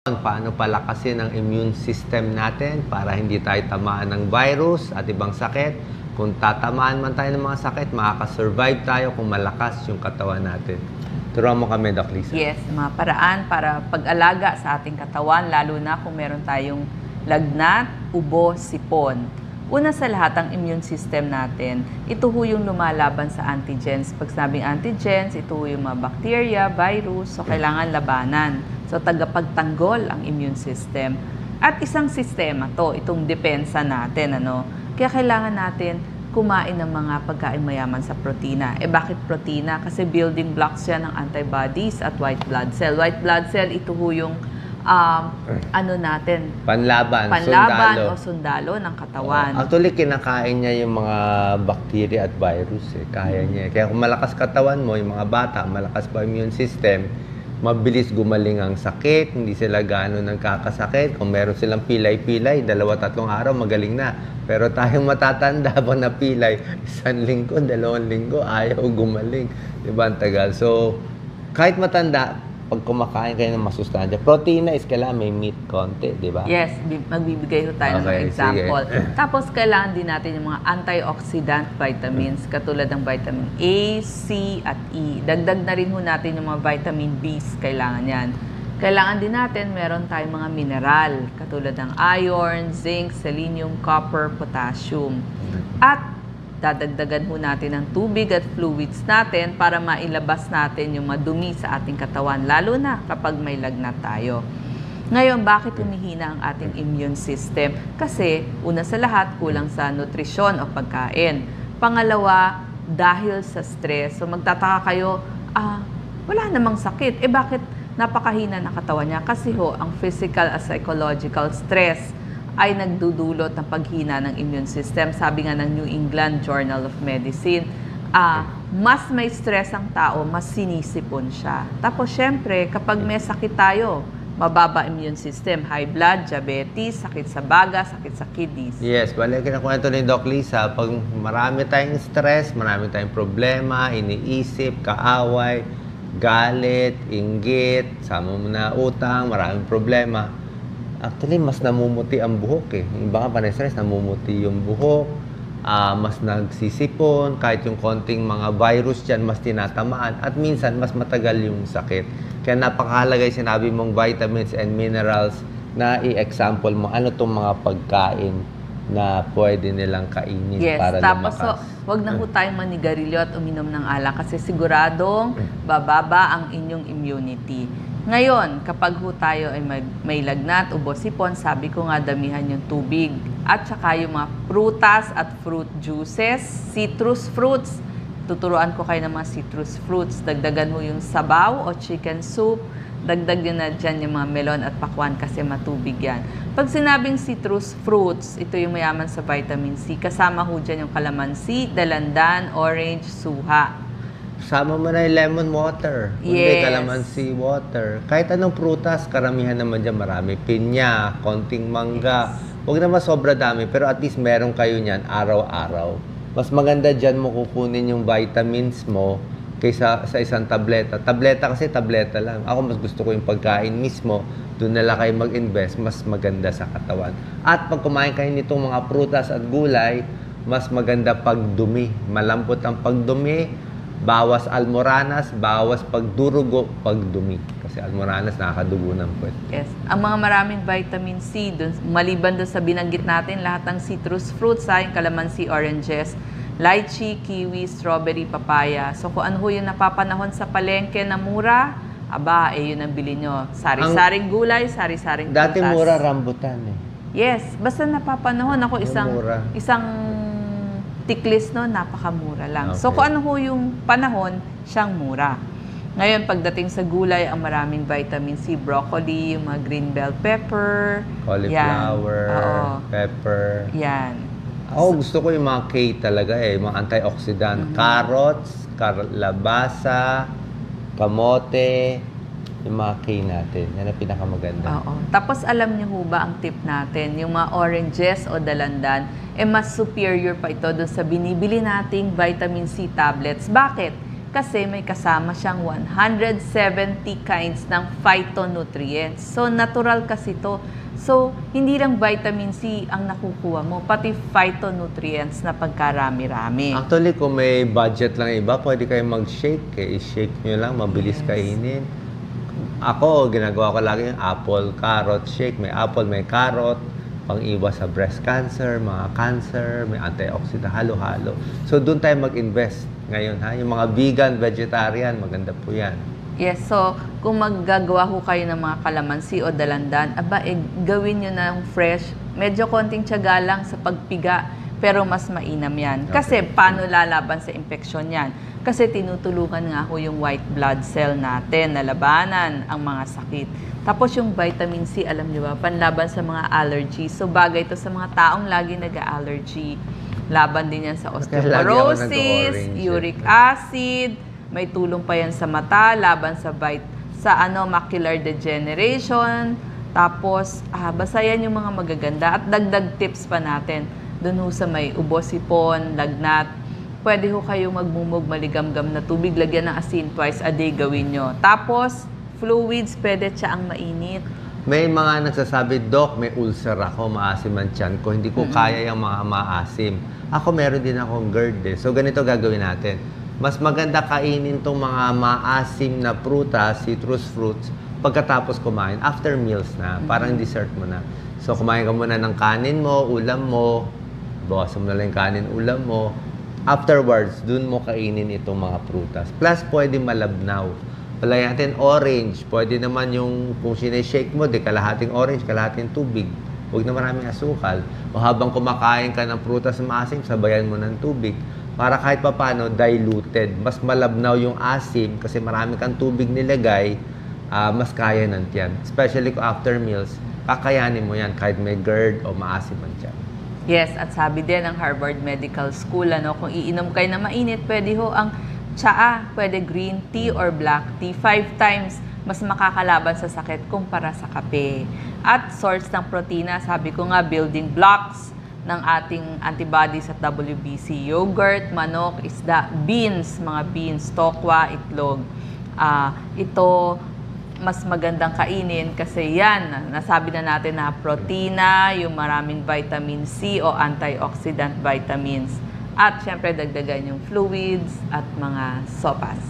Paano palakasin ang immune system natin para hindi tayo tamaan ng virus at ibang sakit. Kung tatamaan man tayo ng mga sakit, makakasurvive tayo kung malakas yung katawan natin. Turuan mo kami, Doc Lisa. Yes, mga paraan para pag-alaga sa ating katawan, lalo na kung meron tayong lagnat, ubo, sipon. Una sa lahat, ang immune system natin, ito ho yung lumalaban sa antigens. Pag sabing antigens, ito ho yung mga bacteria, virus, so kailangan labanan. So tagapagtanggol ang immune system. At isang sistema to, itong depensa natin. Kaya kailangan natin kumain ng mga pagkain mayaman sa protina. Bakit protina? Kasi building blocks yan ng antibodies at white blood cell. White blood cell, ito ho yung natin? Panlaban Panlaban o sundalo ng katawan. Actually, kinakain niya yung mga bacteria at virus. Kaya niya. Kaya kung malakas katawan mo, yung mga bata, malakas pa immune system, mabilis gumaling ang sakit, hindi sila gaano nagkakasakit. Kung meron silang pilay-pilay, 2-3 araw, magaling na. Pero tayong matatanda pa na pilay, 1 linggo, 2 linggo, ayaw gumaling. Diba, ang tagal. So, kahit matanda, pag kumakain kayo ng masustansya, protina is kailangan may meat konti, di ba? Yes, magbibigay ho tayo ng mga example. Sige. Tapos, kailangan din natin yung mga antioxidant vitamins, katulad ng vitamin A, C, at E. Dagdag na rin ho natin yung mga vitamin B's, kailangan yan. Kailangan din natin, meron tayong mga mineral, katulad ng iron, zinc, selenium, copper, potassium. At dadagdagan ho natin ng tubig at fluids natin para mailabas natin yung madumi sa ating katawan, lalo na kapag may lagnat tayo. Ngayon, bakit humihina ang ating immune system? Kasi, una sa lahat, kulang sa nutrisyon o pagkain. Pangalawa, dahil sa stress. So, magtataka kayo, wala namang sakit. Bakit napakahina ng katawan niya? Kasi ang physical at psychological stress ay nagdudulot ng paghina ng immune system. Sabi nga ng New England Journal of Medicine, mas may stress ang tao, mas sinisipon siya. Tapos syempre, kapag may sakit tayo, mababa immune system, high blood, diabetes, sakit sa baga, sakit sa kidneys. Yes, bali kinakwento ni Doc Lisa, pag marami tayong stress, marami tayong problema, iniisip, kaaway, galit, inggit, sama mo na utang, maraming problema. Actually, mas namumuti ang buhok Yung iba nga stress, namumuti yung buhok, mas nagsisipon, kahit yung konting mga virus dyan, mas tinatamaan, at minsan, mas matagal yung sakit. Kaya napakahalaga yung sinabi mong vitamins and minerals na i-example mo, ano itong mga pagkain na pwede nilang kainin para lumakas. Tapos wag na ho tayong manigarilyo at uminom ng alak kasi siguradong bababa ang inyong immunity. Ngayon, kapag ho tayo ay may lagnat, ubo, sipon, sabi ko nga damihan yung tubig. At saka yung mga prutas at fruit juices, citrus fruits. Tuturuan ko kayo ng mga citrus fruits. Dagdagan mo yung sabaw o chicken soup. Dagdag nyo na dyan yung mga melon at pakwan kasi matubig yan. Pag sinabing citrus fruits, ito yung mayaman sa vitamin C. Kasama ho dyan yung kalamansi, dalandan, orange, suha. Sama mo na yung lemon water. Kundi calamansi water. Kahit anong prutas, karamihan naman dyan marami. Pinya, konting mangga. Huwag naman sobra dami, pero at least meron kayo niyan araw-araw. Mas maganda dyan mo kukunin yung vitamins mo kaysa sa isang tableta. Tableta kasi tableta lang. Ako mas gusto ko yung pagkain mismo. Doon na lang kayo mag-invest. Mas maganda sa katawan. At pag kumain kayo nitong mga prutas at gulay, mas maganda pagdumi. Malambot ang pagdumi. Bawas almoranas, bawas pagdurugo, pagdumi. Kasi almoranas nakakadugo ng puwet. Yes. Ang mga maraming vitamin C, maliban doon sa binanggit natin, lahat ng citrus fruits, yung kalamansi, oranges, lychee, kiwi, strawberry, papaya. So kung ano yung napapanahon sa palengke na mura, yun ang bili nyo. Sari-saring gulay, sari-saring prutas. Dati mura rambutan Yes. Basta napapanahon ako isang tiklis napakamura lang. Okay. So kung ano yung panahon, siyang mura. Ngayon, pagdating sa gulay, ang maraming vitamin C, broccoli, yung mga green bell pepper, cauliflower, pepper. Yan. Ako gusto ko yung mga K talaga mga antioxidant. Carrots, kalabasa, kamote, yung mga K natin. Yan ang pinakamaganda. Tapos alam niyo ho ba ang tip natin, yung mga oranges o dalandan, mas superior pa ito doon sa binibili nating vitamin C tablets. Bakit? kasi may kasama siyang 170 kinds ng phytonutrients. So, natural kasi to. So, hindi lang vitamin C ang nakukuha mo, pati phytonutrients na pagkarami-rami. Actually, kung may budget lang iba, pwede kayo mag-shake. I-shake nyo lang, mabilis kainin. Ako, ginagawa ko lagi yung apple, carrot shake. May apple, may carrot, pang-iwas sa breast cancer, mga cancer, may antioxidant, halo-halo. So, doon tayo mag-invest ngayon, ha? Yung mga vegan, vegetarian, maganda po yan. Yes, so kung maggagawa ho kayo ng mga kalamansi o dalandan, gawin nyo na fresh. Medyo konting tiyaga lang sa pagpiga, pero mas mainam yan. Kasi paano lalaban sa infeksyon yan? Kasi tinutulungan nga ho yung white blood cell natin na labanan ang mga sakit. Tapos yung vitamin C, alam niyo ba, panlaban sa mga allergies. So bagay ito sa mga taong lagi nag-allergy. Laban din yan sa osteoporosis, uric acid, may tulong pa yan sa mata, laban sa macular degeneration. Tapos, basta yan yung mga magaganda. At dagdag tips pa natin. Doon ho sa may ubo-sipon, lagnat. Pwede ho kayo magmumog maligamgam na tubig. Lagyan ng asin twice a day gawin nyo. Tapos, fluids, pwede ang mainit. May mga nagsasabi, Doc, may ulcer ako, maasim ang tiyan ko. Hindi ko kaya yung mga maasim. Ako, meron din akong GERD. So, ganito gagawin natin. Mas maganda kainin itong mga maasim na prutas, citrus fruits, pagkatapos kumain, after meals na, parang dessert mo na. So, kumain ka muna ng kanin mo, ulam mo, bawasan mo na lang yung kanin, ulam mo. Afterwards, dun mo kainin itong mga prutas. Plus, pwede malabnaw. Palagyan natin orange. Pwede naman yung, kung sinashake mo, kalahating orange, kalahating tubig. Huwag na maraming asukal. O habang kumakain ka ng prutas na maasim, sabayan mo ng tubig. Para kahit papano, diluted. Mas malabnaw yung asim kasi marami kang tubig nilagay, mas kaya ng tiyan. Especially kung after meals, kakayanin mo yan kahit may GERD o maasim ang tiyan. Yes, at sabi din ng Harvard Medical School, kung iinom kayo na mainit, pwede ho ang tsaa, pwede green tea or black tea. 5 times mas makakalaban sa sakit kumpara sa kape. At source ng protina, sabi ko nga, building blocks ng ating antibodies at WBC. Yogurt, manok, isda, beans, mga beans, tokwa, itlog. Ito, mas magandang kainin kasi yan, nasabi na natin na protina, yung maraming vitamin C o antioxidant vitamins. At syempre, dagdagan yung fluids at mga sopas.